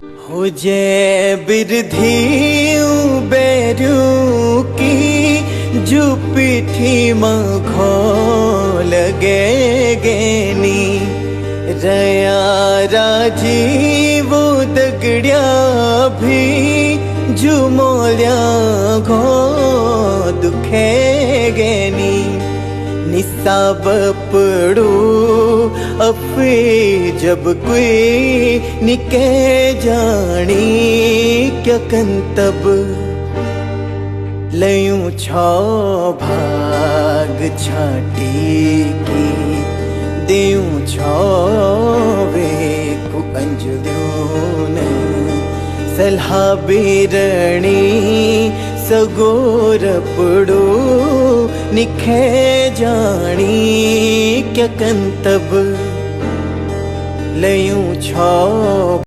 हो जे बिरधी बेरू की जो पीठी मखो लगे गेनी रया राजीव दगड़िया भी जो मोलिया घो दुखे गेनी निसाब पड़ू अफे जब कोई निके जानी क्या कंतब लयूं छो भाग छाटी की देऊं छो वे को अंजुद्यून सलाह बेरणी सगोर पड़ो निखे जानी क्या कंतब लयूं छो